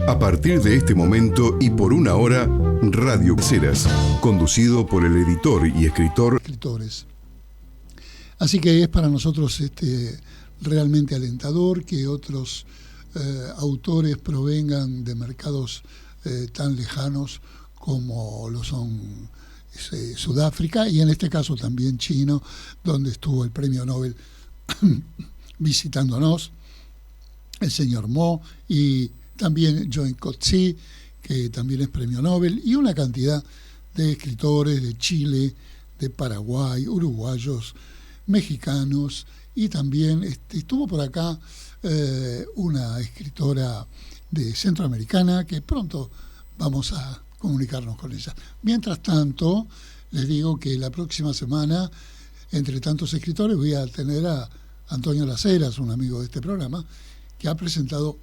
A partir de este momento y por una hora, Radio Caseras, conducido por el editor y escritores. Así que es para nosotros realmente alentador que otros autores provengan de mercados tan lejanos como lo son Sudáfrica y en este caso también chino, donde estuvo el premio Nobel visitándonos, el señor Mo, y también John Coetzee, que también es premio Nobel, y una cantidad de escritores de Chile, de Paraguay, uruguayos, mexicanos, y también estuvo por acá una escritora de centroamericana que pronto vamos a comunicarnos con ella. Mientras tanto, les digo que la próxima semana, entre tantos escritores, voy a tener a Antonio Las Heras, un amigo de este programa, que ha presentado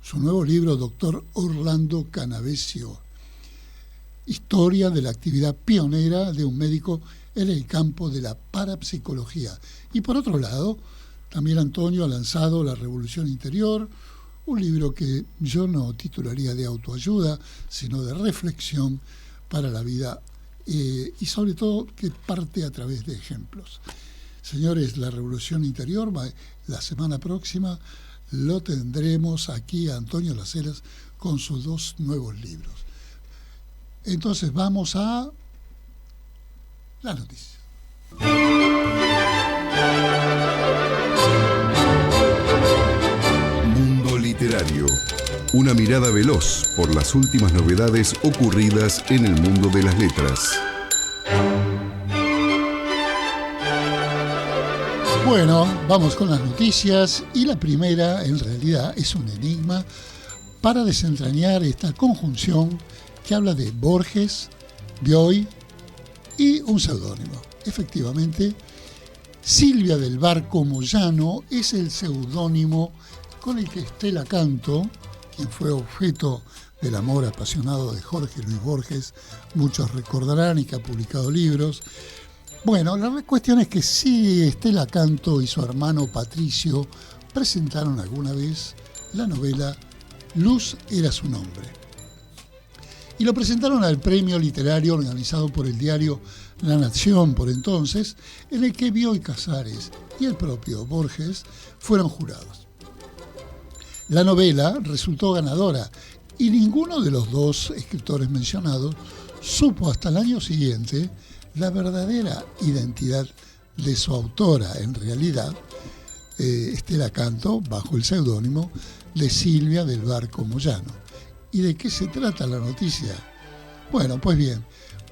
su nuevo libro, Doctor Orlando Canavesio, historia de la actividad pionera de un médico en el campo de la parapsicología. Y por otro lado, también Antonio ha lanzado La Revolución Interior, un libro que yo no titularía de autoayuda, sino de reflexión para la vida y sobre todo que parte a través de ejemplos. Señores, La Revolución Interior, la semana próxima lo tendremos aquí a Antonio Las Heras con sus 2 nuevos libros. Entonces vamos a la noticia. Mundo Literario. Una mirada veloz por las últimas novedades ocurridas en el mundo de las letras. Bueno, vamos con las noticias y la primera en realidad es un enigma para desentrañar esta conjunción que habla de Borges, Bioy y un seudónimo. Efectivamente, Silvia del Barco Moyano es el seudónimo con el que Estela Canto, quien fue objeto del amor apasionado de Jorge Luis Borges, muchos recordarán, y que ha publicado libros. Bueno, la cuestión es que sí, Estela Canto y su hermano Patricio presentaron alguna vez la novela Luz era su nombre. Y lo presentaron al premio literario organizado por el diario La Nación por entonces, en el que Bioy Casares y el propio Borges fueron jurados. La novela resultó ganadora y ninguno de los 2 escritores mencionados supo hasta el año siguiente la verdadera identidad de su autora. En realidad, Estela Canto, bajo el seudónimo de Silvia del Barco Moyano. ¿Y de qué se trata la noticia? Bueno, pues bien,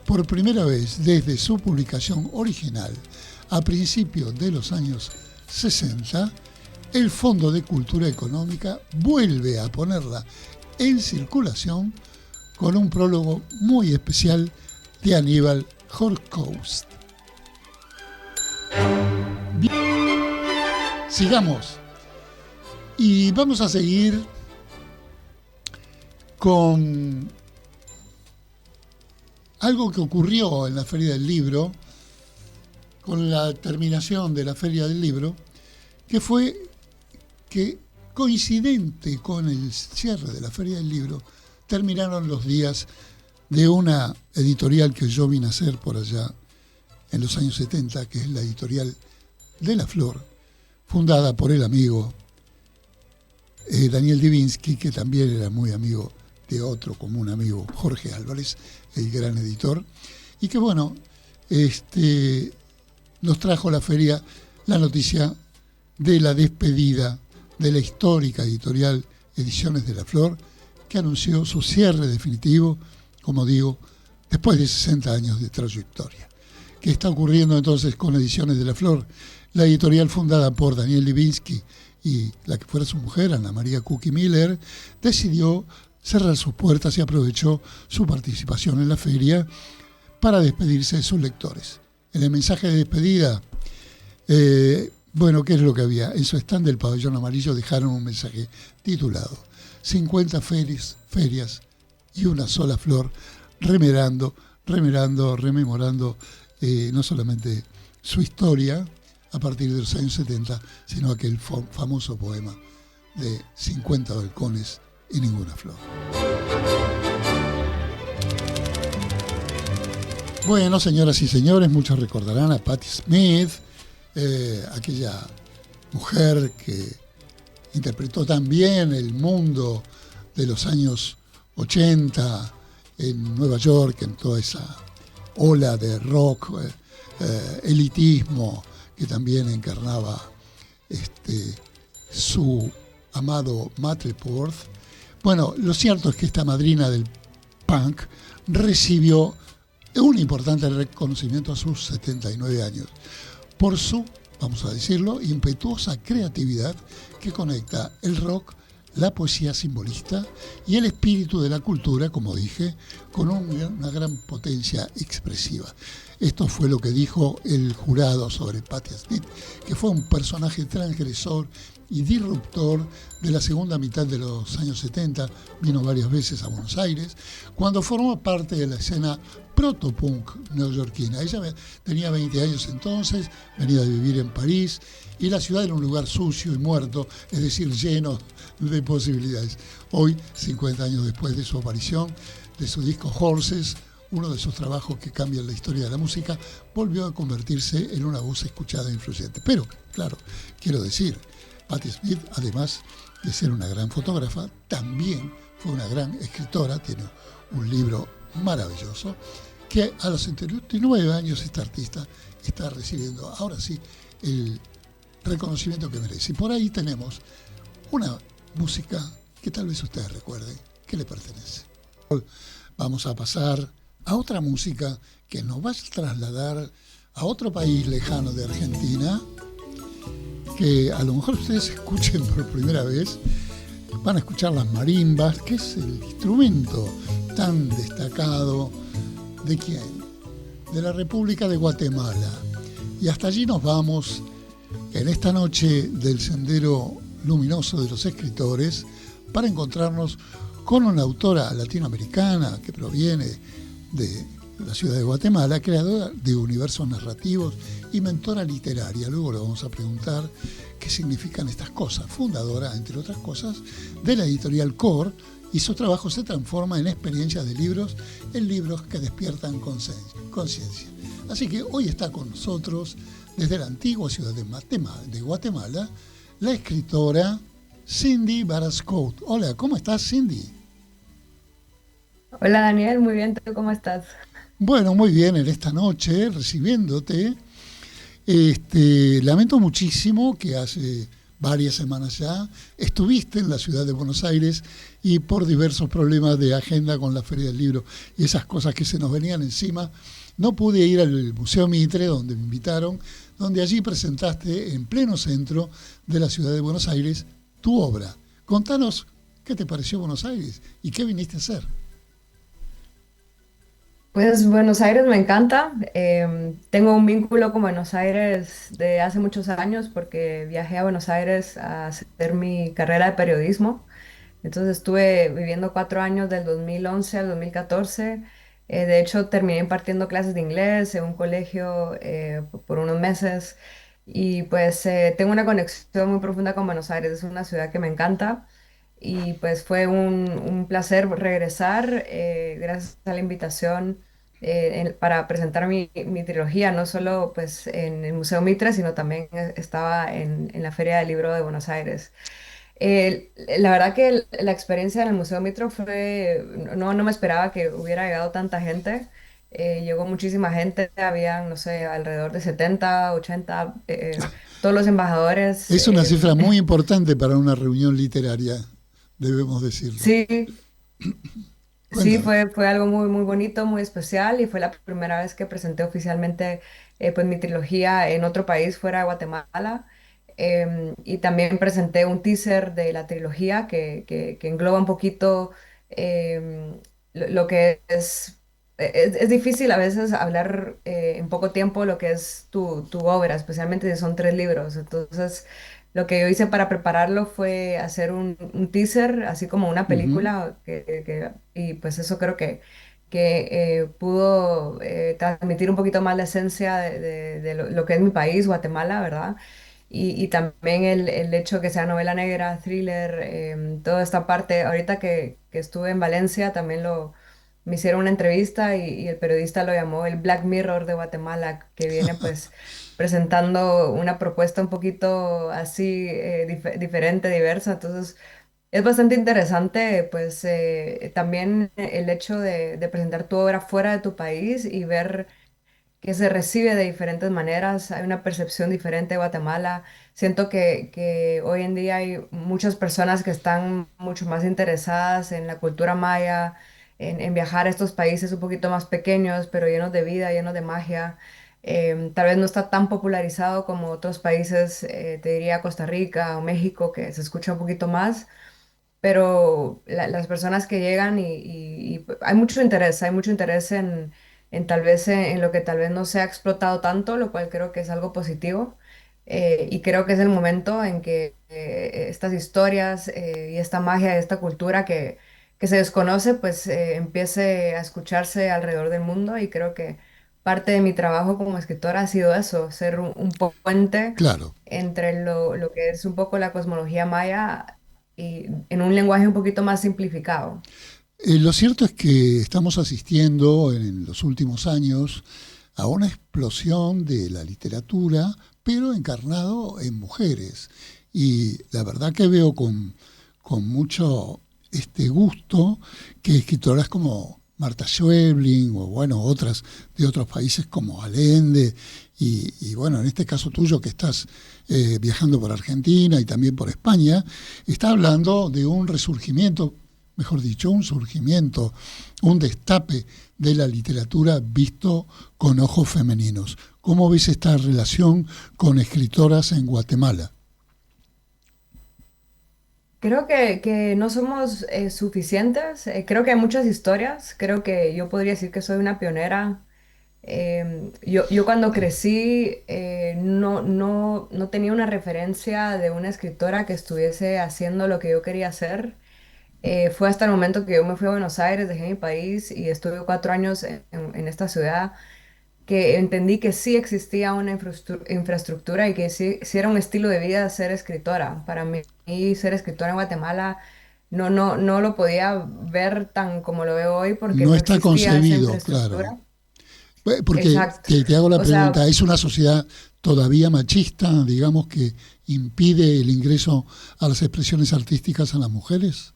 por primera vez desde su publicación original a principios de los años 60, el Fondo de Cultura Económica vuelve a ponerla en circulación con un prólogo muy especial de Aníbal Horkheimer. Sigamos. Y vamos a seguir con algo que ocurrió en la Feria del Libro, con la terminación de la Feria del Libro, que fue que, coincidente con el cierre de la Feria del Libro, terminaron los días de una editorial que yo vine a hacer por allá en los años 70, que es la editorial de La Flor, fundada por el amigo Daniel Divinsky, que también era muy amigo de otro común amigo, Jorge Álvarez, el gran editor, y que bueno, nos trajo la feria la noticia de la despedida de la histórica editorial Ediciones de La Flor, que anunció su cierre definitivo, como digo, después de 60 años de trayectoria. ¿Qué está ocurriendo entonces con Ediciones de La Flor? La editorial fundada por Daniel Divinsky y la que fuera su mujer, Ana María Cookie Miller, decidió cerrar sus puertas y aprovechó su participación en la feria para despedirse de sus lectores. En el mensaje de despedida, bueno, ¿qué es lo que había? En su stand del pabellón amarillo dejaron un mensaje titulado 50 ferias y una sola flor, rememorando no solamente su historia a partir de los años 70, sino aquel famoso poema de 50 balcones y ninguna flor. Bueno, señoras y señores, muchos recordarán a Patti Smith, aquella mujer que interpretó también el mundo de los años 80 en Nueva York, en toda esa ola de rock, elitismo que también encarnaba su amado Matt Report. Bueno, lo cierto es que esta madrina del punk recibió un importante reconocimiento a sus 79 años por su, vamos a decirlo, impetuosa creatividad que conecta el rock, la poesía simbolista y el espíritu de la cultura, como dije, con una gran potencia expresiva. Esto fue lo que dijo el jurado sobre Patti Smith, que fue un personaje transgresor y disruptor de la segunda mitad de los años 70, vino varias veces a Buenos Aires, cuando formó parte de la escena protopunk neoyorquina. Ella tenía 20 años entonces, venía de vivir en París, y la ciudad era un lugar sucio y muerto, es decir, lleno de posibilidades. Hoy, 50 años después de su aparición, de su disco Horses, uno de sus trabajos que cambian la historia de la música, volvió a convertirse en una voz escuchada e influyente. Pero, claro, quiero decir, Patti Smith, además de ser una gran fotógrafa, también fue una gran escritora, tiene un libro maravilloso, que a los 79 años esta artista está recibiendo, ahora sí, el reconocimiento que merece. Y por ahí tenemos una música que tal vez ustedes recuerden que le pertenece. Vamos a pasar a otra música que nos va a trasladar a otro país lejano de Argentina, que a lo mejor ustedes escuchen por primera vez, van a escuchar las marimbas, que es el instrumento tan destacado de ¿quién? De la República de Guatemala. Y hasta allí nos vamos en esta noche del Sendero Luminoso de los Escritores para encontrarnos con una autora latinoamericana que proviene de la ciudad de Guatemala, creadora de universos narrativos y mentora literaria. Luego le vamos a preguntar qué significan estas cosas. Fundadora, entre otras cosas, de la editorial Core, y su trabajo se transforma en experiencias de libros, en libros que despiertan conciencia. Así que hoy está con nosotros, desde la antigua ciudad de Guatemala, la escritora Cindy Barascout. Hola, ¿cómo estás, Cindy? Hola Daniel, muy bien, ¿tú cómo estás? Bueno, muy bien, en esta noche, recibiéndote. Lamento muchísimo que hace varias semanas ya estuviste en la ciudad de Buenos Aires y por diversos problemas de agenda con la Feria del Libro y esas cosas que se nos venían encima, no pude ir al Museo Mitre, donde me invitaron, donde allí presentaste en pleno centro de la ciudad de Buenos Aires tu obra. Contanos qué te pareció Buenos Aires y qué viniste a hacer. Pues Buenos Aires me encanta. Tengo un vínculo con Buenos Aires de hace muchos años porque viajé a Buenos Aires a hacer mi carrera de periodismo. Entonces estuve viviendo 4 años del 2011 al 2014. De hecho, terminé impartiendo clases de inglés en un colegio por unos meses y pues tengo una conexión muy profunda con Buenos Aires. Es una ciudad que me encanta. Y pues fue un placer regresar, gracias a la invitación para presentar mi trilogía, no solo pues en el Museo Mitre, sino también estaba en la Feria del Libro de Buenos Aires. La verdad que la experiencia en el Museo Mitre fue, no me esperaba que hubiera llegado tanta gente. Llegó muchísima gente, habían, no sé, alrededor de 70, 80, todos los embajadores. Es una cifra muy importante para una reunión literaria, debemos decirlo. Sí, sí, Cuéntame. fue algo muy, muy bonito, muy especial y fue la primera vez que presenté oficialmente pues mi trilogía en otro país fuera de Guatemala. Y también presenté un teaser de la trilogía que engloba un poquito lo que es difícil a veces hablar en poco tiempo lo que es tu obra, especialmente si son 3 libros. Entonces, lo que yo hice para prepararlo fue hacer un teaser, así como una Ujú. película, y pues eso creo que pudo transmitir un poquito más la esencia de lo que es mi país, Guatemala, ¿verdad? y también el hecho que sea novela negra, thriller, toda esta parte. Ahorita que estuve en Valencia también me hicieron una entrevista y el periodista lo llamó el Black Mirror de Guatemala, que viene pues presentando una propuesta un poquito así diferente, diversa. Entonces es bastante interesante pues también el hecho de presentar tu obra fuera de tu país y ver que se recibe de diferentes maneras, hay una percepción diferente de Guatemala. Siento que hoy en día hay muchas personas que están mucho más interesadas en la cultura maya, en viajar a estos países un poquito más pequeños, pero llenos de vida, llenos de magia. Tal vez no está tan popularizado como otros países, te diría Costa Rica o México, que se escucha un poquito más, pero las personas que llegan y hay mucho interés en tal vez en lo que tal vez no se ha explotado tanto, lo cual creo que es algo positivo. Y creo que es el momento en que estas historias y esta magia, esta cultura que se desconoce, pues empiece a escucharse alrededor del mundo y creo que parte de mi trabajo como escritora ha sido eso, ser un puente Claro. entre lo que es un poco la cosmología maya y en un lenguaje un poquito más simplificado. Lo cierto es que estamos asistiendo en los últimos años a una explosión de la literatura, pero encarnado en mujeres. Y la verdad que veo con mucho gusto que escritoras como Marta Schweblin o bueno, otras de otros países como Allende y bueno, en este caso tuyo que estás viajando por Argentina y también por España, está hablando de un resurgimiento, mejor dicho, un surgimiento, un destape de la literatura visto con ojos femeninos. ¿Cómo ves esta relación con escritoras en Guatemala? Creo que no somos suficientes. Creo que hay muchas historias. Creo que yo podría decir que soy una pionera. Yo cuando crecí no tenía una referencia de una escritora que estuviese haciendo lo que yo quería hacer. Fue hasta el momento que yo me fui a Buenos Aires, dejé mi país y estuve 4 años en esta ciudad, que entendí que sí existía una infraestructura y que sí era un estilo de vida ser escritora. Para mí, ser escritora en Guatemala no lo podía ver tan como lo veo hoy porque No no está existía esa concebido, claro. infraestructura. Porque Exacto. te hago la O sea, pregunta, ¿es una sociedad todavía machista, digamos, que impide el ingreso a las expresiones artísticas a las mujeres?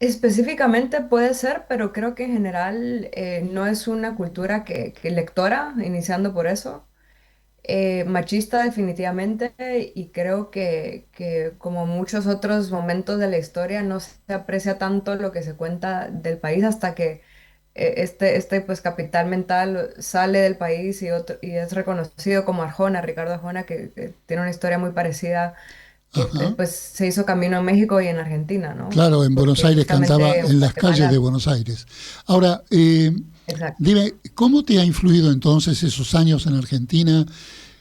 específicamente puede ser, pero creo que en general no es una cultura que lectora, iniciando por eso. Machista definitivamente y creo que como muchos otros momentos de la historia no se aprecia tanto lo que se cuenta del país hasta que este pues capital mental sale del país y es reconocido como Arjona, Ricardo Arjona, que tiene una historia muy parecida, que Ajá. pues se hizo camino en México y en Argentina, ¿no? Claro, en Buenos Porque Aires cantaba justamente en en las calles de Guatemala, Buenos Aires. Ahora, exacto. dime, ¿cómo te ha influido entonces esos años en Argentina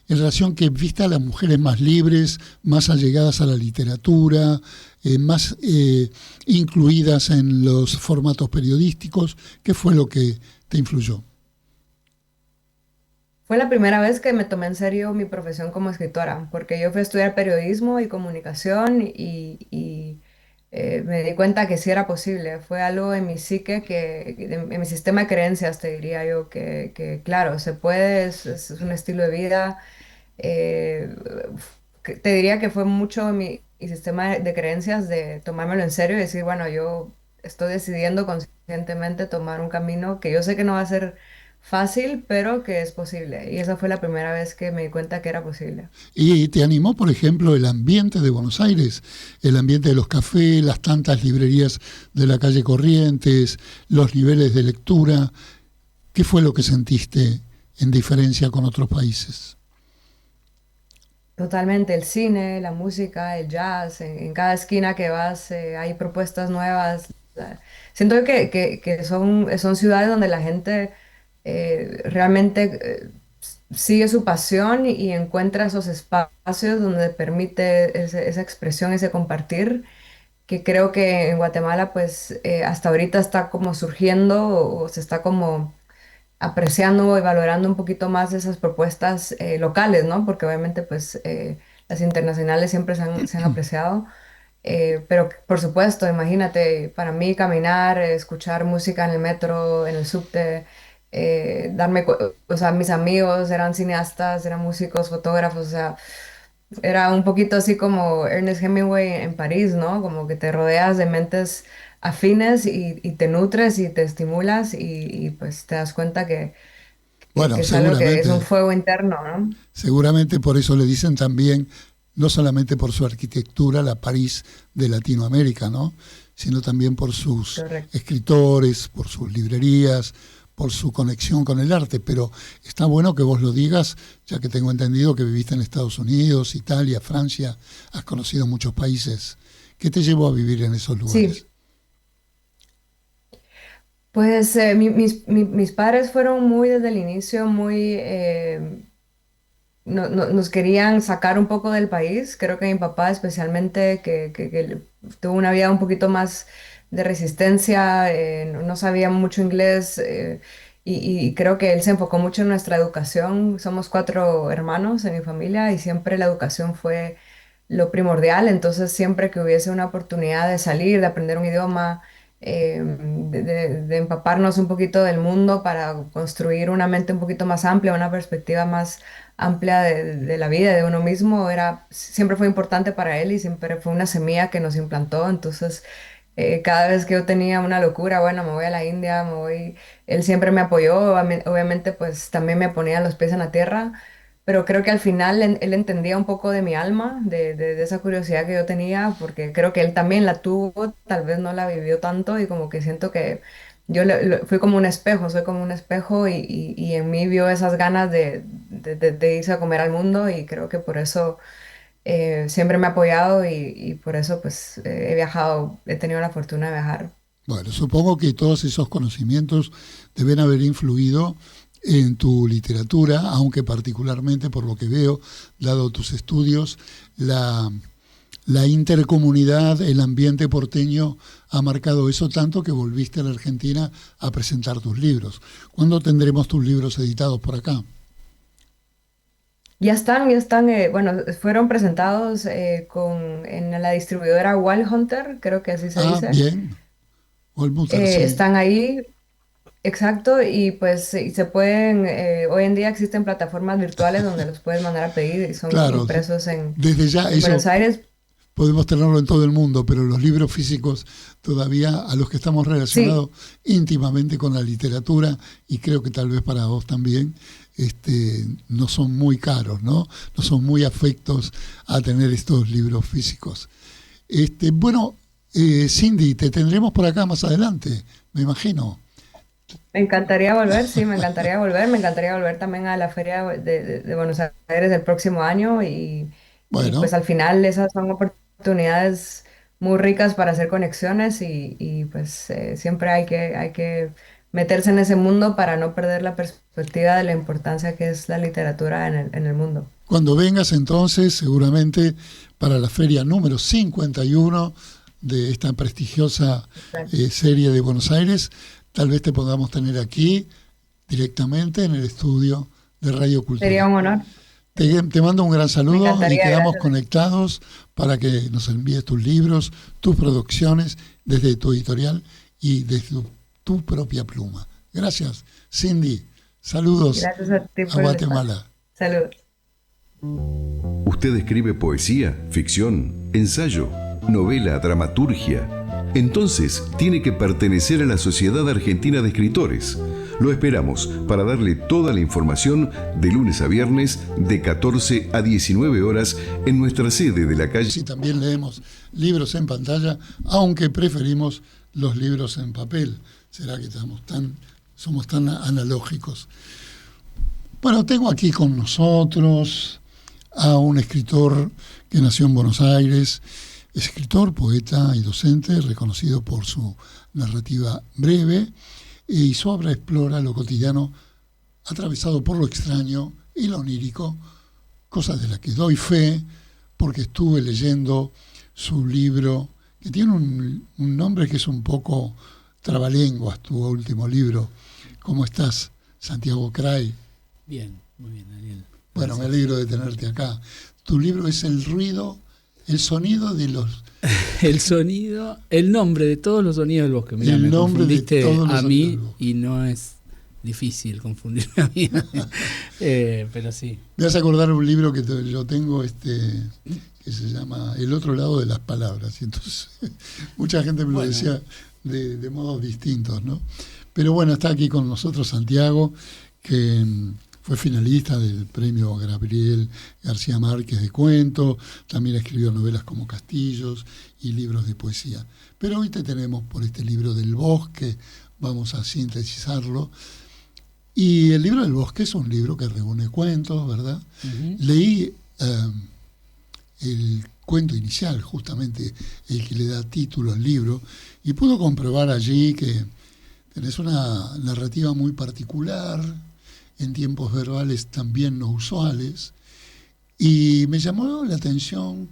en relación que viste a las mujeres más libres, más allegadas a la literatura, más incluidas en los formatos periodísticos? ¿Qué fue lo que te influyó? Fue la primera vez que me tomé en serio mi profesión como escritora, porque yo fui a estudiar periodismo y comunicación y me di cuenta que sí era posible. Fue algo en mi psique, en mi sistema de creencias, te diría yo, que claro, se puede, es un estilo de vida. eh, Te diría que fue mucho mi sistema de creencias de tomármelo en serio y decir, bueno, yo estoy decidiendo conscientemente tomar un camino que yo sé que no va a ser fácil, pero que es posible. Y esa fue la primera vez que me di cuenta que era posible. ¿Y te animó, por ejemplo, el ambiente de Buenos Aires, el ambiente de los cafés, las tantas librerías de la calle Corrientes, los niveles de lectura? ¿Qué fue lo que sentiste en diferencia con otros países? Totalmente, el cine, la música, el jazz, en cada esquina que vas hay propuestas nuevas. Siento que son ciudades donde la gente realmente sigue su pasión y encuentra esos espacios donde permite esa expresión, ese compartir, que creo que en Guatemala pues hasta ahorita está como surgiendo o se está como apreciando y valorando un poquito más esas propuestas locales, ¿no? Porque obviamente pues las internacionales siempre se han apreciado. Pero por supuesto, imagínate, para mí caminar, escuchar música en el metro, en el subte, o sea, mis amigos eran cineastas, eran músicos, fotógrafos, o sea, era un poquito así como Ernest Hemingway en París, ¿no? Como que te rodeas de mentes afines y te nutres y te estimulas pues te das cuenta que Bueno, es algo que es un seguramente, fuego interno, ¿no? seguramente por eso le dicen también, no solamente por su arquitectura, la París de Latinoamérica, ¿no? Sino también por sus Correcto. escritores, por sus librerías, por su conexión con el arte. Pero está bueno que vos lo digas, ya que tengo entendido que viviste en Estados Unidos, Italia, Francia, has conocido muchos países. ¿Qué te llevó a vivir en esos Sí, lugares? pues mis padres fueron muy desde el inicio, muy, nos querían sacar un poco del país. Creo que mi papá especialmente, tuvo una vida un poquito más de resistencia, no sabía mucho inglés y creo que él se enfocó mucho en nuestra educación. Somos cuatro hermanos en mi familia y siempre la educación fue lo primordial. Entonces siempre que hubiese una oportunidad de salir, de aprender un idioma, de empaparnos un poquito del mundo para construir una mente un poquito más amplia, una perspectiva más amplia de la vida, de uno mismo, siempre fue importante para él y siempre fue una semilla que nos implantó. Entonces, cada vez que yo tenía una locura, bueno, me voy a la India, él siempre me apoyó, obviamente, pues también me ponía los pies en la tierra, pero creo que al final él entendía un poco de mi alma, de esa curiosidad que yo tenía, porque creo que él también la tuvo, tal vez no la vivió tanto y como que siento que fui como un espejo, soy como un espejo y en mí vio esas ganas de irse a comer al mundo y creo que por eso siempre me ha apoyado y por eso pues he viajado, he tenido la fortuna de viajar. Bueno, supongo que todos esos conocimientos deben haber influido en tu literatura, aunque particularmente por lo que veo, dado tus estudios, la intercomunidad, el ambiente porteño ha marcado eso tanto que volviste a la Argentina a presentar tus libros. ¿Cuándo tendremos tus libros editados por acá? Ya están, bueno, fueron presentados en la distribuidora Wild Hunter, creo que así se Ah, dice. bien. Olmuter, sí. Están ahí. Exacto, y pues se pueden, hoy en día existen plataformas virtuales donde los puedes mandar a pedir y son Claro, impresos desde ya en Buenos eso Aires. podemos tenerlo en todo el mundo, pero los libros físicos todavía a los que estamos Sí, relacionados íntimamente con la literatura, y creo que tal vez para vos también, no son muy caros, ¿no? No son muy afectos a tener estos libros físicos. Bueno, Cindy, te tendremos por acá más adelante, me imagino. me encantaría volver, sí, me encantaría volver también a la Feria de Buenos Aires el próximo año y pues Bueno, al final esas son oportunidades muy ricas para hacer conexiones pues siempre hay que meterse en ese mundo para no perder la perspectiva de la importancia que es la literatura en el mundo. cuando vengas entonces, seguramente para la feria número 51 de esta prestigiosa serie de Buenos Aires, tal vez te podamos tener aquí directamente en el estudio de Radio Sería Cultura. un honor, Te mando un gran me saludo y encantaría, quedamos gracias. conectados para que nos envíes tus libros, tus producciones desde tu editorial y desde tu propia pluma. Gracias, Cindy. Saludos Gracias a ti a por el espacio. Guatemala. Saludos. ¿Usted escribe poesía, ficción, ensayo, novela, dramaturgia? Entonces tiene que pertenecer a la Sociedad Argentina de Escritores. Lo esperamos para darle toda la información de lunes a viernes de 14 a 19 horas en nuestra sede de la calle. Sí, también leemos libros en pantalla, aunque preferimos los libros en papel. ¿Será que somos tan analógicos? Bueno, tengo aquí con nosotros a un escritor que nació en Buenos Aires, escritor, poeta y docente, reconocido por su narrativa breve, y su obra explora lo cotidiano atravesado por lo extraño y lo onírico, cosas de las que doy fe porque estuve leyendo su libro, que tiene un nombre que es un poco trabalenguas, tu último libro. ¿Cómo estás, Santiago Cray. Bien, muy bien, Daniel. Bueno, me Gracias. alegro de tenerte acá. Tu libro es el sonido de los... El sonido, el nombre de todos los sonidos del bosque. Mirá, El me nombre de confundiste todos los a sonidos mí del bosque. y no es difícil confundirme a mí. Pero sí. Me vas a acordar un libro que yo tengo, que se llama El otro lado de las palabras. Y entonces mucha gente me lo Bueno. decía de modos distintos, ¿no? Pero bueno, está aquí con nosotros Santiago, que fue finalista del premio Gabriel García Márquez de cuento, también escribió novelas como Castillos y libros de poesía. Pero hoy te tenemos por este libro del bosque, vamos a sintetizarlo. Y el libro del bosque es un libro que reúne cuentos, ¿verdad? Uh-huh. Leí el cuento inicial, justamente el que le da título al libro, y puedo comprobar allí que tenés una narrativa muy particular, en tiempos verbales también no usuales, y me llamó la atención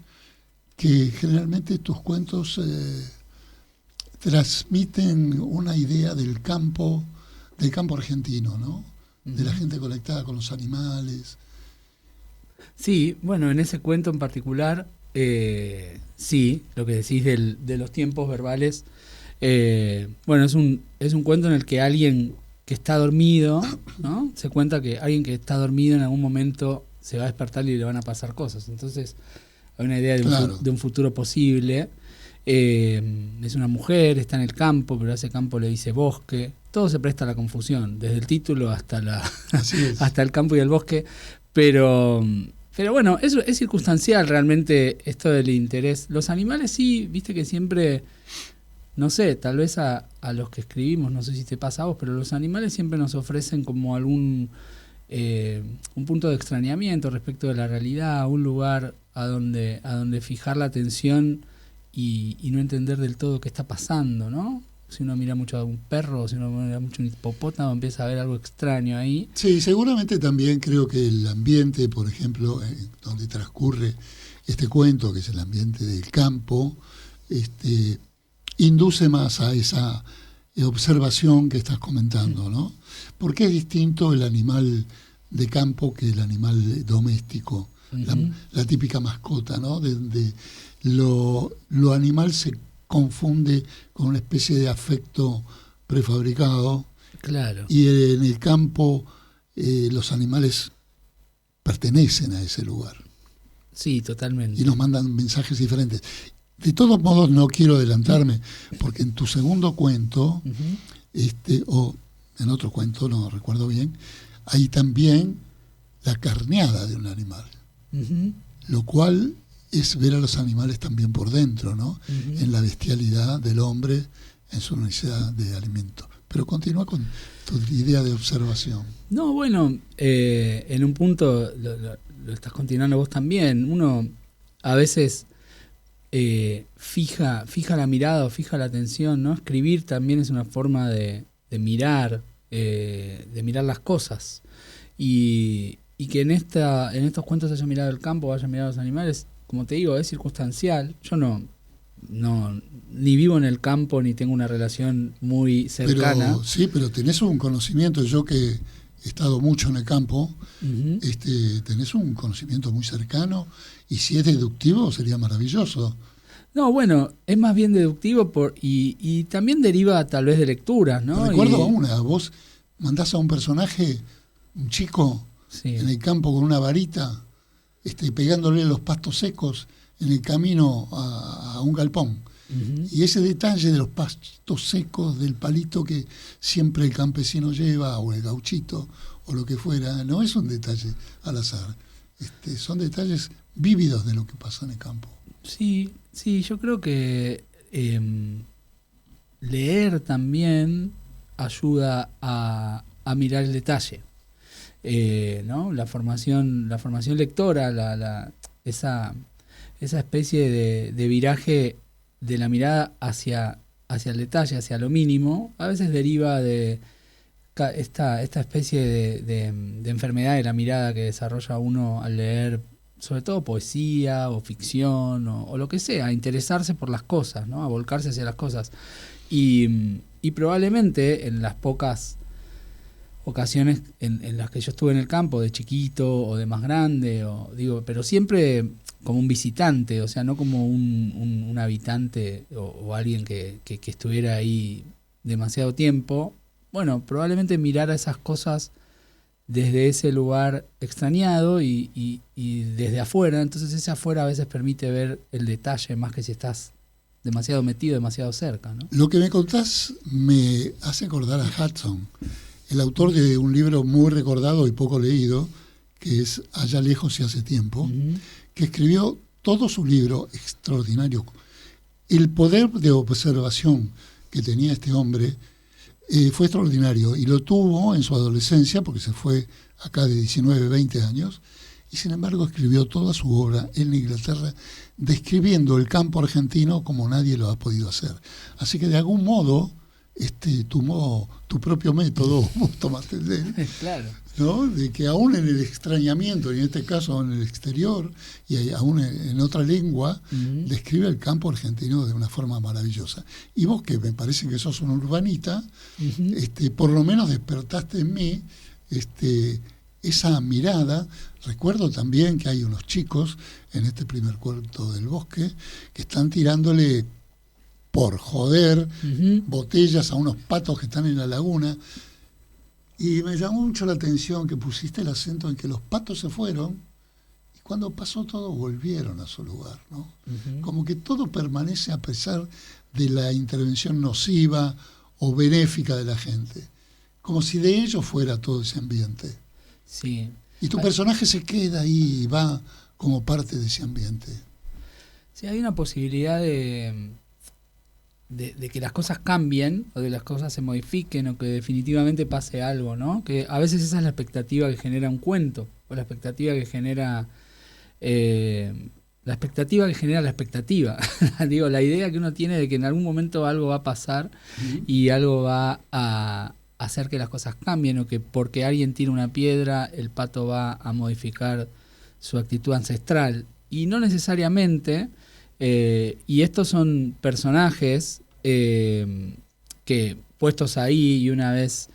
que generalmente tus cuentos transmiten una idea del campo argentino, ¿no? De la gente conectada con los animales. Sí, bueno, en ese cuento en particular, sí, lo que decís de los tiempos verbales, bueno, es un cuento en el que alguien que está dormido, ¿no? Se cuenta que alguien que está dormido en algún momento se va a despertar y le van a pasar cosas. Entonces, hay una idea de un futuro posible. Es una mujer, está en el campo, pero a ese campo le dice bosque. Todo se presta a la confusión, desde el título hasta hasta el campo y el bosque. Pero bueno, eso es circunstancial realmente esto del interés. Los animales sí, viste que siempre, no sé, tal vez a los que escribimos, no sé si te pasa a vos, pero los animales siempre nos ofrecen como un punto de extrañamiento respecto de la realidad, un lugar a donde fijar la atención y no entender del todo qué está pasando, ¿no? Si uno mira mucho a un perro, si uno mira mucho a un hipopótamo, empieza a ver algo extraño ahí. Sí, seguramente también creo que el ambiente, por ejemplo, donde transcurre este cuento, que es el ambiente del campo, induce más a esa observación que estás comentando, ¿no? Porque es distinto el animal de campo que el animal doméstico, uh-huh. la típica mascota, ¿no? De lo animal se confunde con una especie de afecto prefabricado. Claro. Y en el campo los animales pertenecen a ese lugar. Sí, totalmente. Y nos mandan mensajes diferentes. De todos modos, no quiero adelantarme, porque en tu segundo cuento, uh-huh. O en otro cuento, no recuerdo bien, hay también la carneada de un animal. Uh-huh. Lo cual es ver a los animales también por dentro, ¿no? Uh-huh. En la bestialidad del hombre, en su necesidad de alimento. Pero continúa con tu idea de observación. No, bueno, en un punto lo estás continuando vos también. Uno a veces fija la mirada o fija la atención, ¿no? Escribir también es una forma de mirar las cosas. Y que en estos cuentos haya mirado el campo, haya mirado los animales, como te digo, es circunstancial. Yo no ni vivo en el campo ni tengo una relación muy cercana. Pero tenés un conocimiento. Yo que he estado mucho en el campo, uh-huh. Tenés un conocimiento muy cercano, y si es deductivo sería maravilloso. No, bueno, es más bien deductivo y también deriva tal vez de lecturas, ¿no? Recuerdo vos mandás a un personaje, un chico, sí. En el campo con una varita, pegándole los pastos secos en el camino a un galpón. Uh-huh. Y ese detalle de los pastos secos, del palito que siempre el campesino lleva, o el gauchito, o lo que fuera, no es un detalle al azar. Son detalles vívidos de lo que pasa en el campo. Sí, yo creo que leer también ayuda a mirar el detalle. ¿No? La formación lectora, esa especie de viraje de la mirada hacia el detalle, hacia lo mínimo, a veces deriva de esta especie de enfermedad de la mirada que desarrolla uno al leer, sobre todo poesía o ficción o lo que sea, a interesarse por las cosas, ¿no? A volcarse hacia las cosas. Y probablemente en las pocas ocasiones en las que yo estuve en el campo de chiquito o de más grande, pero siempre como un visitante, o sea, no como un habitante o alguien que estuviera ahí demasiado tiempo. Bueno, probablemente mirar a esas cosas desde ese lugar extrañado y desde afuera. Entonces ese afuera a veces permite ver el detalle más que si estás demasiado metido, demasiado cerca, ¿no? Lo que me contás me hace acordar a Hudson, el autor de un libro muy recordado y poco leído, que es Allá lejos y hace tiempo, que escribió todo su libro extraordinario. El poder de observación que tenía este hombre fue extraordinario, y lo tuvo en su adolescencia, porque se fue acá de 19, 20 años, y sin embargo escribió toda su obra en Inglaterra, describiendo el campo argentino como nadie lo ha podido hacer. Así que de algún modo tomó tu propio método, vos tomaste de él, claro, ¿no? De que aún en el extrañamiento, y en este caso en el exterior, y aún en otra lengua, describe el campo argentino de una forma maravillosa. Y vos, que me parece que sos un urbanita, por lo menos despertaste en mí esa mirada. Recuerdo también que hay unos chicos en este primer cuarto del bosque que están tirándole por joder botellas a unos patos que están en la laguna. Y me llamó mucho la atención que pusiste el acento en que los patos se fueron y cuando pasó todo volvieron a su lugar, ¿no? Como que todo permanece a pesar de la intervención nociva o benéfica de la gente. Como si de ellos fuera todo ese ambiente. Sí. Y tu personaje se queda ahí y va como parte de ese ambiente. Sí, hay una posibilidad de que las cosas cambien o de las cosas se modifiquen o que definitivamente pase algo, ¿no? Que a veces esa es la expectativa que genera un cuento o la expectativa que genera la expectativa. Digo, la idea que uno tiene de que en algún momento algo va a pasar y algo va a hacer que las cosas cambien, o que porque alguien tira una piedra el pato va a modificar su actitud ancestral. Y no necesariamente. Y estos son personajes que, puestos ahí y una vez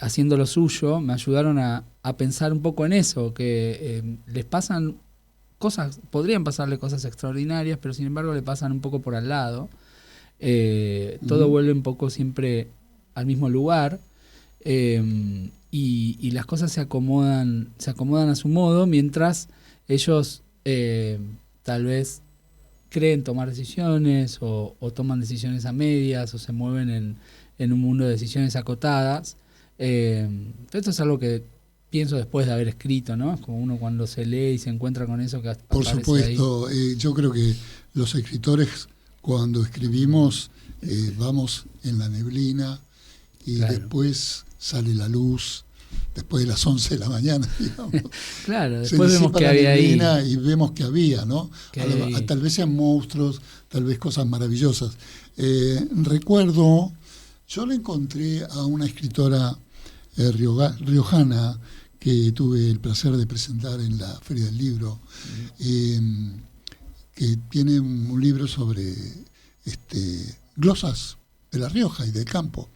haciendo lo suyo, me ayudaron a pensar un poco en eso, que les pasan cosas, podrían pasarle cosas extraordinarias, pero sin embargo le pasan un poco por al lado. Todo vuelve un poco siempre al mismo lugar, y las cosas se acomodan a su modo, mientras ellos tal vez creen tomar decisiones o toman decisiones a medias o se mueven en un mundo de decisiones acotadas. Esto es algo que pienso después de haber escrito, ¿no? Es como uno cuando se lee y se encuentra con eso que por supuesto, yo creo que los escritores cuando escribimos vamos en la neblina y claro, después sale la luz. Después de las 11 de la mañana, digamos. Claro, después vemos que había ahí. Y vemos que había, ¿no? Tal vez sean monstruos, tal vez cosas maravillosas. Recuerdo, yo le encontré a una escritora riojana que tuve el placer de presentar en la Feria del Libro, que tiene un libro sobre glosas de La Rioja y del campo.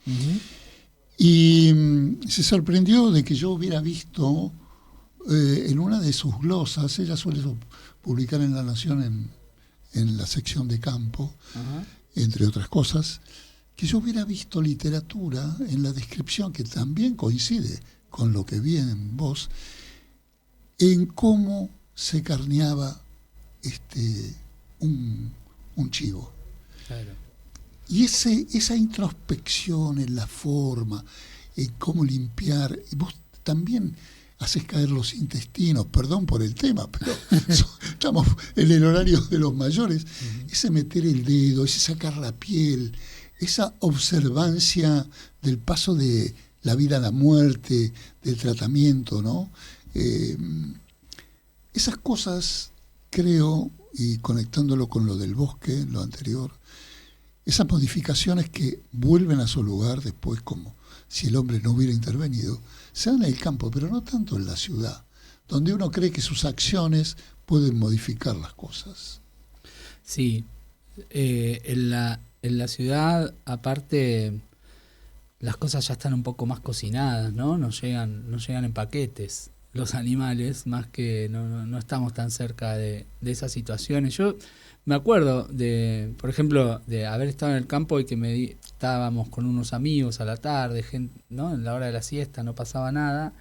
Y se sorprendió de que yo hubiera visto en una de sus glosas, ella suele publicar en La Nación en la sección de campo, entre otras cosas, que yo hubiera visto literatura en la descripción, que también coincide con lo que vi en vos, en cómo se carneaba un chivo. Claro. Y esa introspección en la forma, en cómo limpiar, vos también haces caer los intestinos, perdón por el tema, pero estamos en el horario de los mayores, ese meter el dedo, ese sacar la piel, esa observancia del paso de la vida a la muerte, del tratamiento, ¿no? Esas cosas, creo, y conectándolo con lo del bosque, lo anterior, esas modificaciones que vuelven a su lugar después, como si el hombre no hubiera intervenido, se dan en el campo, pero no tanto en la ciudad, donde uno cree que sus acciones pueden modificar las cosas. Sí, en la ciudad, aparte, las cosas ya están un poco más cocinadas, ¿no? No llegan en paquetes los animales, más que no estamos tan cerca de esas situaciones. Yo me acuerdo de, por ejemplo, de haber estado en el campo y que estábamos con unos amigos a la tarde, ¿no? En la hora de la siesta no pasaba nada,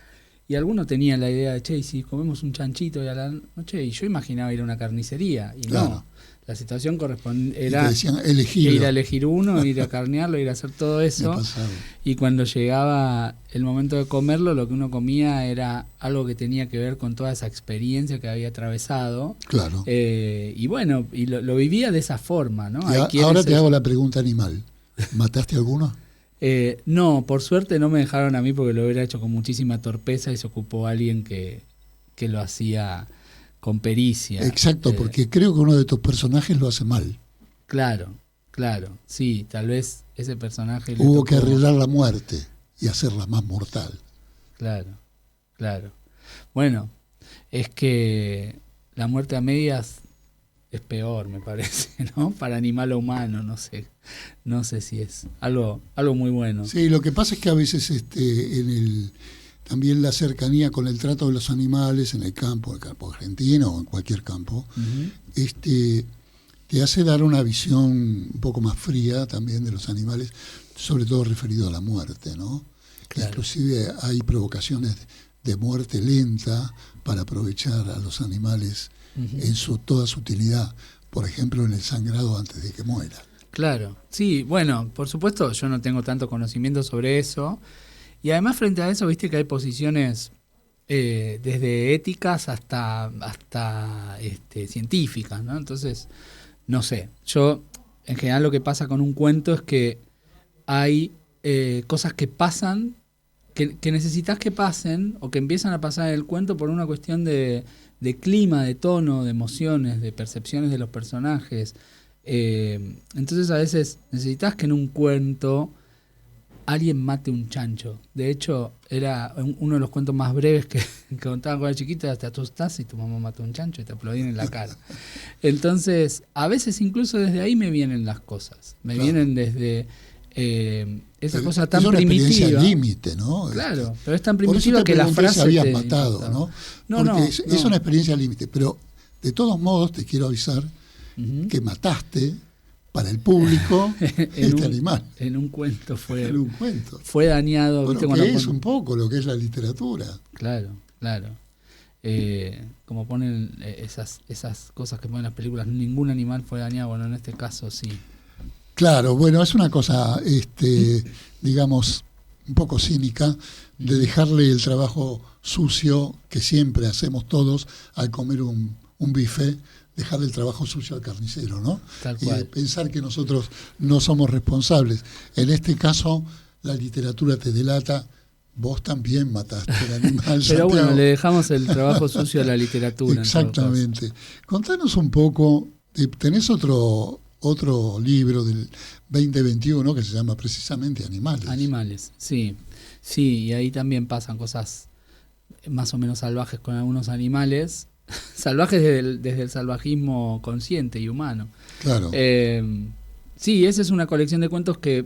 y algunos tenían la idea de, che, ¿y si comemos un chanchito y a la noche? Y yo imaginaba ir a una carnicería, y Claro. no. La situación Y te era decían, elegilo. ir a elegir uno, ir a carnearlo, ir a hacer todo Me eso. pasaba. Y cuando llegaba el momento de comerlo, lo que uno comía era algo que tenía que ver con toda esa experiencia que había atravesado. Claro. Y bueno, y lo vivía de esa forma, ¿no? Y Hay quienes ahora te hago la pregunta animal. ¿Mataste alguno? No, por suerte no me dejaron a mí porque lo hubiera hecho con muchísima torpeza y se ocupó alguien que lo hacía con pericia. Exacto, porque creo que uno de tus personajes lo hace mal. Claro, sí, tal vez ese personaje le Hubo que tocó- arreglar la muerte y hacerla más mortal. Claro. Bueno, es que la muerte a medias es peor, me parece, ¿no? Para animal o humano, no sé si es algo muy bueno. Sí, lo que pasa es que a veces también la cercanía con el trato de los animales en el campo argentino o en cualquier campo, Ujú. te hace dar una visión un poco más fría también de los animales, sobre todo referido a la muerte, ¿no? Claro. Inclusive hay provocaciones de muerte lenta para aprovechar a los animales Ujú. en toda su utilidad, por ejemplo en el sangrado antes de que muera. Claro, sí, bueno, por supuesto yo no tengo tanto conocimiento sobre eso. Y además frente a eso, viste que hay posiciones desde éticas hasta científicas, ¿no? Entonces, no sé, yo en general lo que pasa con un cuento es que hay cosas que pasan, que necesitas que pasen o que empiezan a pasar en el cuento por una cuestión de clima, de tono, de emociones, de percepciones de los personajes. Entonces a veces necesitas que en un cuento alguien mate un chancho. De hecho, era uno de los cuentos más breves que contaban cuando era chiquita. Te asustás y tu mamá mató un chancho y te aplaudían en la cara. Entonces, a veces incluso desde ahí me vienen las cosas. Me Claro. vienen desde esa cosa tan es una experiencia primitiva. límite, ¿no? Claro, pero es tan Por eso primitiva te que la pregunté frase si habías te matado, impactaba. ¿no? No, Porque es no. una experiencia límite, pero de todos modos te quiero avisar Ujú. que mataste para el público animal En un cuento en un cuento. fue dañado. Bueno, ¿viste? que Cuando es ponen- un poco lo que es la literatura. Claro. Como ponen esas cosas que ponen en las películas, ningún animal fue dañado. Bueno, en este caso sí. Claro, bueno, es una cosa, digamos, un poco cínica de dejarle el trabajo sucio que siempre hacemos todos al comer un bife, dejarle el trabajo sucio al carnicero, ¿no? Tal Y cual. pensar que nosotros no somos responsables. En este caso, la literatura te delata, vos también mataste al animal. Pero Santiago. bueno, le dejamos el trabajo sucio a la literatura. en todo caso. Exactamente. Contanos un poco, tenés otro libro del 2021 que se llama precisamente Animales. Animales, sí. Sí, y ahí también pasan cosas más o menos salvajes con algunos animales. Salvajes desde el salvajismo consciente y humano. Claro. Sí, esa es una colección de cuentos que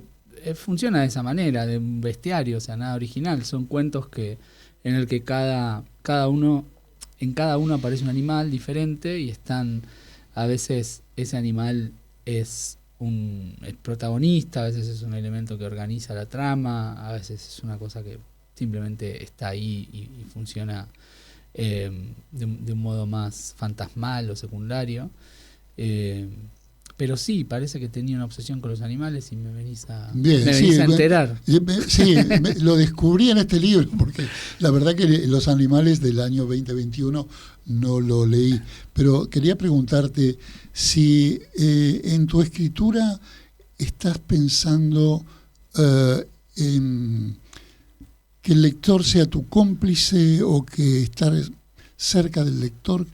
funciona de esa manera, de un bestiario, o sea, nada original. Son cuentos en el que en cada uno aparece un animal diferente y a veces ese animal es el protagonista, a veces es un elemento que organiza la trama, a veces es una cosa que simplemente está ahí y funciona de un modo más fantasmal o secundario. Pero sí, parece que tenía una obsesión con los animales y me venís a enterar. Sí, lo descubrí en este libro, porque la verdad que los animales del año 2021 no lo leí. Pero quería preguntarte si en tu escritura estás pensando en que el lector sea tu cómplice o que estar cerca del lector.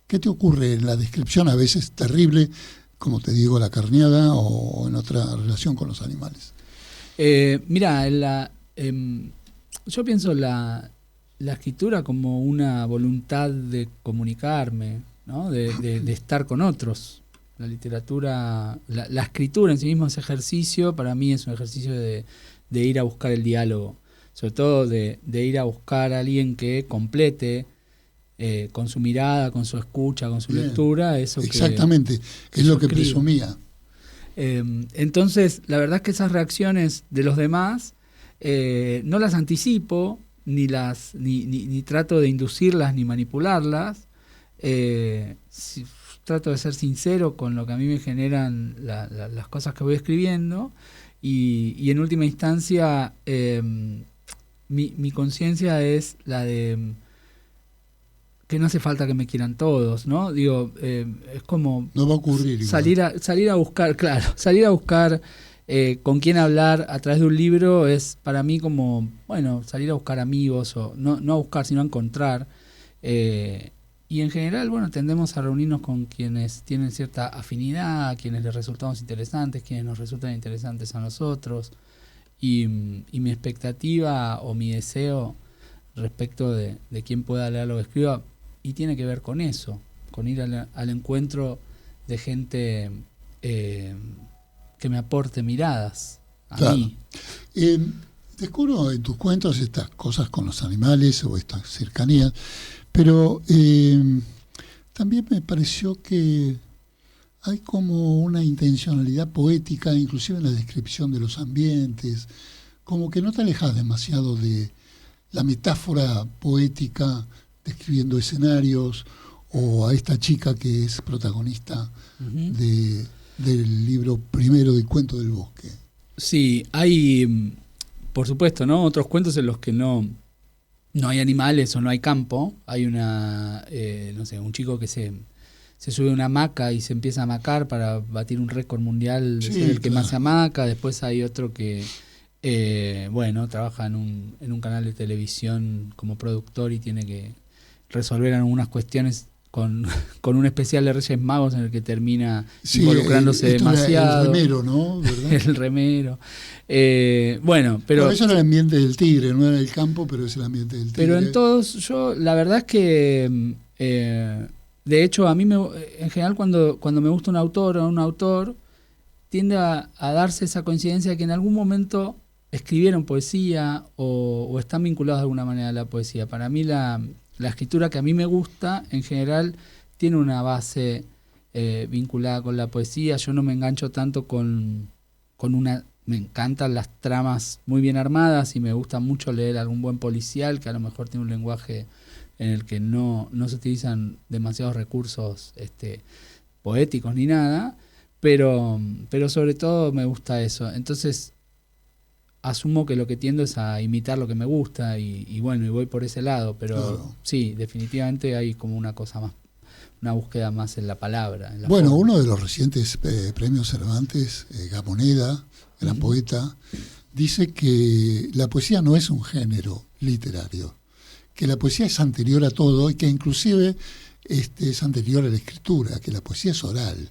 ¿Qué te ocurre en la descripción, a veces terrible, como te digo, la carneada o en otra relación con los animales? Mira, yo pienso la escritura como una voluntad de comunicarme, ¿no? de estar con otros. La literatura, la escritura en sí mismo es ejercicio, para mí es un ejercicio de de ir a buscar el diálogo, sobre todo de ir a buscar a alguien que complete con su mirada, con su escucha, con su Bien. lectura, eso Exactamente, que es lo yo que escribo. presumía. Entonces, la verdad es que esas reacciones de los demás no las anticipo, ni trato de inducirlas ni manipularlas. Trato de ser sincero con lo que a mí me generan las cosas que voy escribiendo y en última instancia mi conciencia es la de que no hace falta que me quieran todos, ¿no? Digo, es como No va a ocurrir igual. salir a buscar, claro, salir a buscar con quién hablar a través de un libro es para mí como, bueno, salir a buscar amigos, o no a buscar, sino a encontrar. Y en general, bueno, tendemos a reunirnos con quienes tienen cierta afinidad, a quienes les resultamos interesantes, quienes nos resultan interesantes a nosotros. Y mi expectativa o mi deseo respecto de quién pueda leer lo que escriba, y tiene que ver con eso, con ir al encuentro de gente que me aporte miradas a Claro. mí. Descubro en tus cuentos estas cosas con los animales o estas cercanías, pero también me pareció que hay como una intencionalidad poética, inclusive en la descripción de los ambientes, como que no te alejas demasiado de la metáfora poética describiendo escenarios, o a esta chica que es protagonista Ujú. del libro primero del Cuento del Bosque. Sí, hay, por supuesto, ¿no? Otros cuentos en los que no hay animales o no hay campo. Hay no sé, un chico que se sube a una hamaca y se empieza a hamacar para batir un récord mundial de Sí, ser el que claro. más se hamaca. Después hay otro que, bueno, trabaja en un canal de televisión como productor y tiene que resolver algunas cuestiones con un especial de Reyes Magos en el que termina involucrándose esto era demasiado. el remero, ¿no? ¿Verdad? El remero. Bueno, pero... Bueno, eso era el ambiente del tigre, no era el campo, pero es el ambiente del tigre. Pero en todos, yo la verdad es que, de hecho, a mí en general cuando me gusta un autor o un autor, tiende a darse esa coincidencia de que en algún momento escribieron poesía o están vinculados de alguna manera a la poesía. Para mí la escritura que a mí me gusta, en general, tiene una base vinculada con la poesía. Yo no me engancho tanto con una... Me encantan las tramas muy bien armadas y me gusta mucho leer algún buen policial que a lo mejor tiene un lenguaje en el que no se utilizan demasiados recursos poéticos ni nada, pero sobre todo me gusta eso. Entonces asumo que lo que tiendo es a imitar lo que me gusta y bueno, y voy por ese lado, pero Claro. sí, definitivamente hay como una cosa más, una búsqueda más en la palabra. En la Bueno, forma. uno de los recientes premios Cervantes, Gamoneda, gran Ujú. poeta, dice que la poesía no es un género literario, que la poesía es anterior a todo y que inclusive es anterior a la escritura, que la poesía es oral,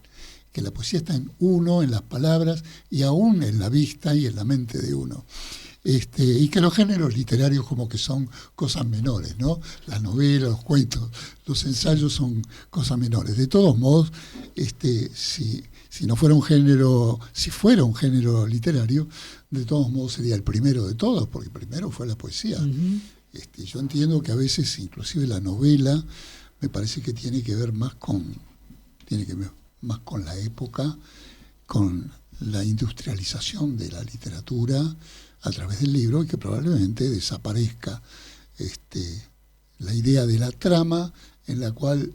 que la poesía está en uno, en las palabras y aún en la vista y en la mente de uno. Y que los géneros literarios como que son cosas menores, ¿no? Las novelas, los cuentos, los ensayos son cosas menores. De todos modos, si no fuera un género, si fuera un género literario, de todos modos sería el primero de todos, porque primero fue la poesía. Ujú. Yo entiendo que a veces inclusive la novela me parece que tiene que ver más con la época, con la industrialización de la literatura a través del libro, y que probablemente desaparezca la idea de la trama en la cual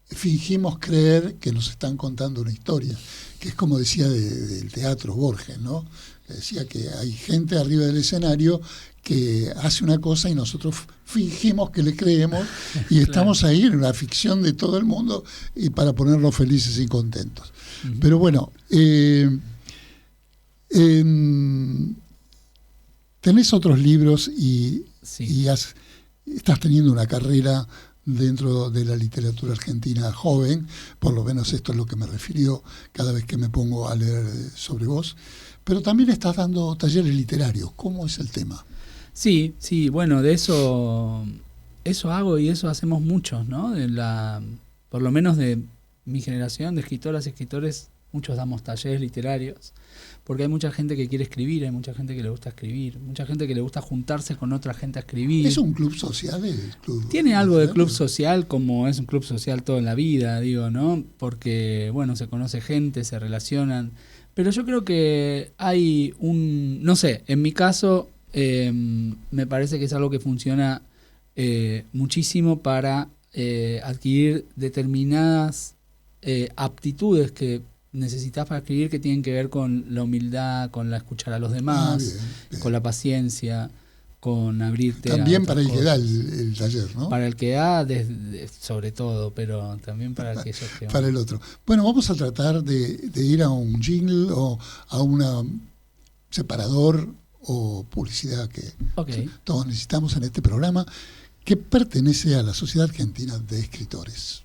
fingimos creer que nos están contando una historia, que es como decía del teatro Borges, ¿no? Decía que hay gente arriba del escenario que hace una cosa y nosotros fingimos que le creemos y estamos ahí en una ficción de todo el mundo y para ponernos felices y contentos. Ujú. Pero bueno, tenés otros libros y Sí. estás teniendo una carrera dentro de la literatura argentina joven, por lo menos esto es lo que me refirió cada vez que me pongo a leer sobre vos, pero también estás dando talleres literarios. ¿Cómo es el tema? Sí, bueno, de eso hago y eso hacemos muchos, ¿no? Por lo menos de mi generación de escritoras y escritores, muchos damos talleres literarios, porque hay mucha gente que quiere escribir, hay mucha gente que le gusta escribir, mucha gente que le gusta juntarse con otra gente a escribir. ¿Es un club social el club? Tiene algo de club social, como es un club social todo en la vida, digo, ¿no? Porque, bueno, se conoce gente, se relacionan, pero yo creo que hay no sé, en mi caso me parece que es algo que funciona muchísimo para adquirir determinadas aptitudes que necesitas para escribir, que tienen que ver con la humildad, con la escuchar a los demás, bien. Con la paciencia, con abrirte también a para el cosas. que da el taller, ¿no? Para el que da, sobre todo, pero también para aquellos que... Para el otro. Bueno, vamos a tratar de ir a un jingle o a un separador o publicidad que todos necesitamos en este programa, que pertenece a la Sociedad Argentina de Escritores.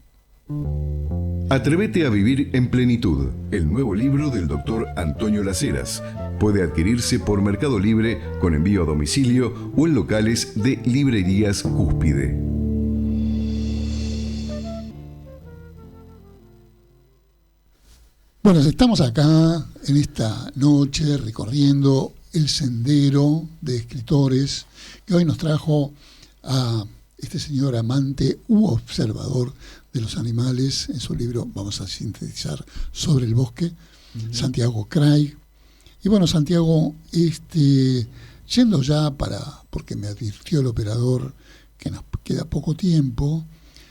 Atrévete a vivir en plenitud, el nuevo libro del doctor Antonio Las Heras. Puede adquirirse por Mercado Libre con envío a domicilio o en locales de librerías Cúspide. Bueno, estamos acá en esta noche recorriendo el sendero de escritores que hoy nos trajo a este señor amante u observador de los animales en su libro, vamos a sintetizar, Sobre el bosque, Santiago Craig. Y bueno, Santiago, yendo ya porque me advirtió el operador que nos queda poco tiempo,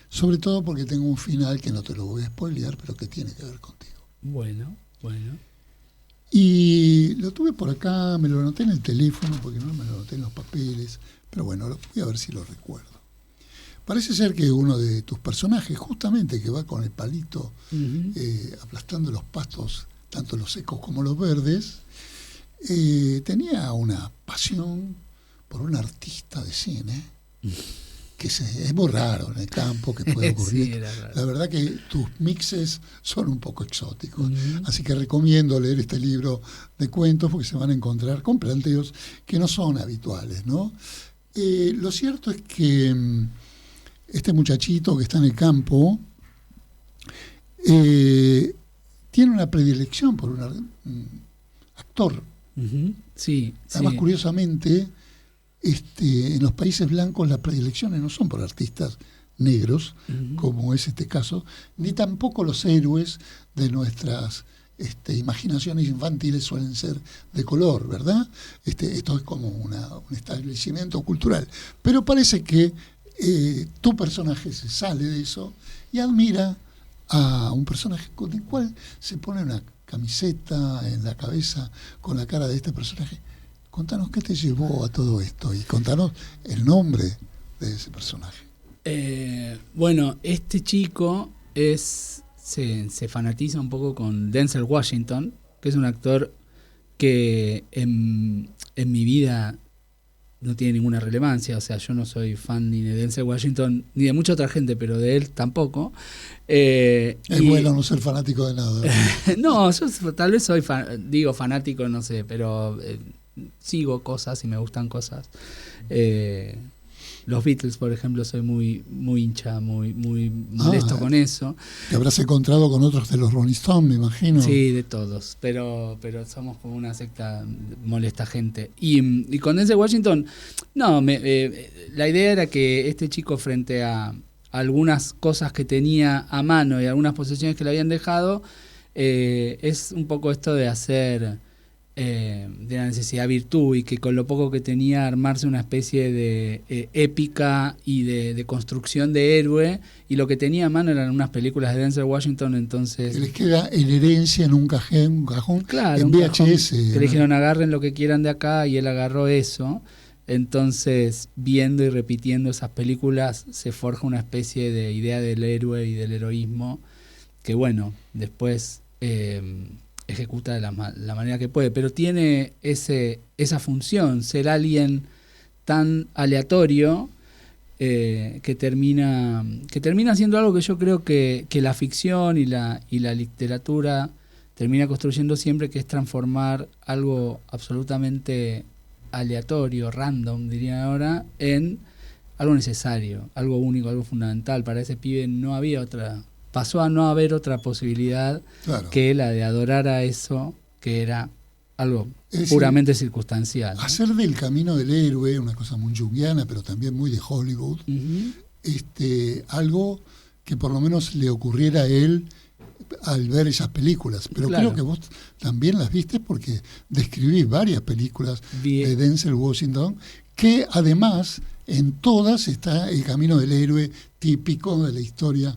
sobre todo porque tengo un final que no te lo voy a spoilear, pero que tiene que ver contigo. Bueno. Y lo tuve por acá, me lo anoté en el teléfono, porque no me lo anoté en los papeles, pero bueno, voy a ver si lo recuerdo. Parece ser que uno de tus personajes, justamente que va con el palito aplastando los pastos, tanto los secos como los verdes, tenía una pasión por un artista de cine, que es muy raro en el campo que puede ocurrir. Sí, la verdad que tus mixes son un poco exóticos. Así que recomiendo leer este libro de cuentos porque se van a encontrar con planteos que no son habituales, ¿no? Lo cierto es que este muchachito que está en el campo tiene una predilección por un actor. Sí. Además, curiosamente, en los países blancos las predilecciones no son por artistas negros, como es este caso, ni tampoco los héroes de nuestras imaginaciones infantiles suelen ser de color, ¿verdad? Esto es como un establecimiento cultural. Pero parece que tu personaje se sale de eso y admira a un personaje con el cual se pone una camiseta en la cabeza con la cara de este personaje. Contanos qué te llevó a todo esto y contanos el nombre de ese personaje. Bueno, este chico se fanatiza un poco con Denzel Washington, que es un actor que en mi vida no tiene ninguna relevancia. O sea, yo no soy fan ni de Denzel Washington ni de mucha otra gente, pero de él tampoco. Es bueno no ser fanático de nada. No, yo tal vez soy fanático, no sé, pero sigo cosas y me gustan cosas. Los Beatles, por ejemplo, soy muy hincha, muy molesto con eso. Te habrás encontrado con otros de los Rolling Stones, me imagino. Sí, de todos, pero somos como una secta molesta gente. Y con Denzel Washington, no, la idea era que este chico, frente a algunas cosas que tenía a mano y algunas posesiones que le habían dejado, es un poco esto de hacer de la necesidad virtud, y que con lo poco que tenía armarse una especie de épica y de construcción de héroe, y lo que tenía a mano eran unas películas de Denzel Washington. Entonces les queda en herencia en un cajón, claro, en VHS, que le dijeron agarren lo que quieran de acá, y él agarró eso. Entonces, viendo y repitiendo esas películas, se forja una especie de idea del héroe y del heroísmo que, bueno, después ejecuta de la manera que puede, pero tiene esa función, ser alguien tan aleatorio que termina siendo algo que yo creo que la ficción y la literatura termina construyendo siempre, que es transformar algo absolutamente aleatorio, random, diría ahora, en algo necesario, algo único, algo fundamental. Para ese pibe no había otra pasó a no haber otra posibilidad que la de adorar a eso, que era algo puramente circunstancial, ¿no? Hacer del camino del héroe una cosa muy junguiana, pero también muy de Hollywood, algo que por lo menos le ocurriera a él al ver esas películas. Pero creo que vos también las viste porque describís varias películas de Denzel Washington, que además en todas está el camino del héroe típico de la historia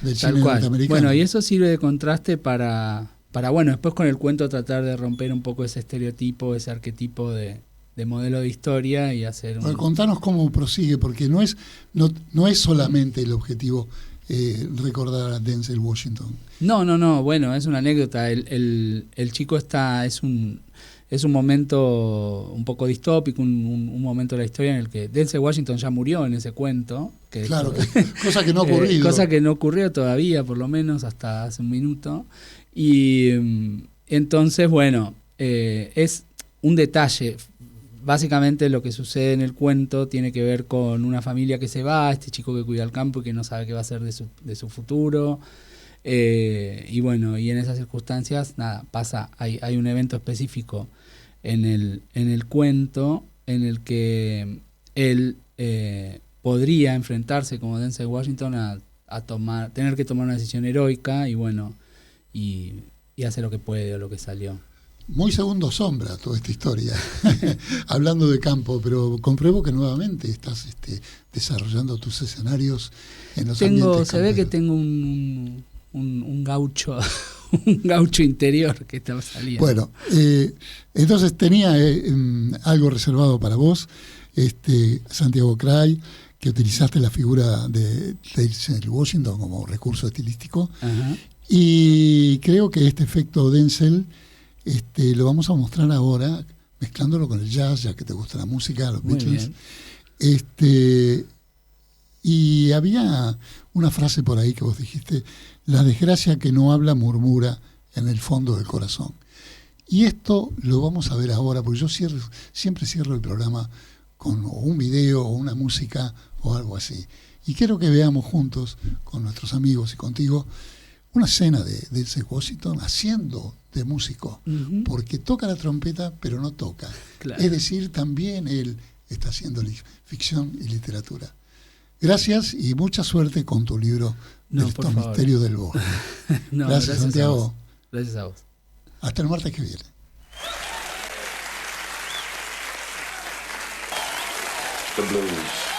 del cine norteamericano. Bueno, y eso sirve de contraste para bueno, después con el cuento tratar de romper un poco ese estereotipo, ese arquetipo de modelo de historia y hacer un... Contanos cómo prosigue, porque no es solamente el objetivo recordar a Denzel Washington. No, bueno, es una anécdota. El chico es un momento un poco distópico, un momento de la historia en el que Denzel Washington ya murió en ese cuento. Cosa que no ha ocurrido. Cosa que no ocurrió todavía, por lo menos hasta hace un minuto. Y entonces, bueno, es un detalle. Básicamente lo que sucede en el cuento tiene que ver con una familia que se va, este chico que cuida el campo y que no sabe qué va a hacer de su futuro. Y bueno, y en esas circunstancias, nada, hay un evento específico en el cuento en el que él podría enfrentarse como Denzel Washington a tener que tomar una decisión heroica y bueno, y hacer lo que puede o lo que salió. Muy segundo sombra toda esta historia, hablando de campo, pero compruebo que nuevamente estás desarrollando tus escenarios en los ambientes se ve que tengo un gaucho un gaucho interior que estaba saliendo. Bueno, entonces tenía algo reservado para vos, Santiago Cray, que utilizaste la figura de Denzel Washington como recurso estilístico. Ajá. Y creo que este efecto Denzel lo vamos a mostrar ahora, mezclándolo con el jazz, ya que te gusta la música, los Muy Beatles. Bien. Y había una frase por ahí que vos dijiste: la desgracia que no habla murmura en el fondo del corazón. Y esto lo vamos a ver ahora, porque yo siempre cierro el programa con un video o una música o algo así. Y quiero que veamos juntos, con nuestros amigos y contigo, una escena de Denzel Washington haciendo de músico, porque toca la trompeta pero no toca. Claro. Es decir, también él está haciendo ficción y literatura. Gracias y mucha suerte con tu libro Los misterios del bosque. Gracias, Santiago. Gracias a vos. Hasta el martes que viene. The blues.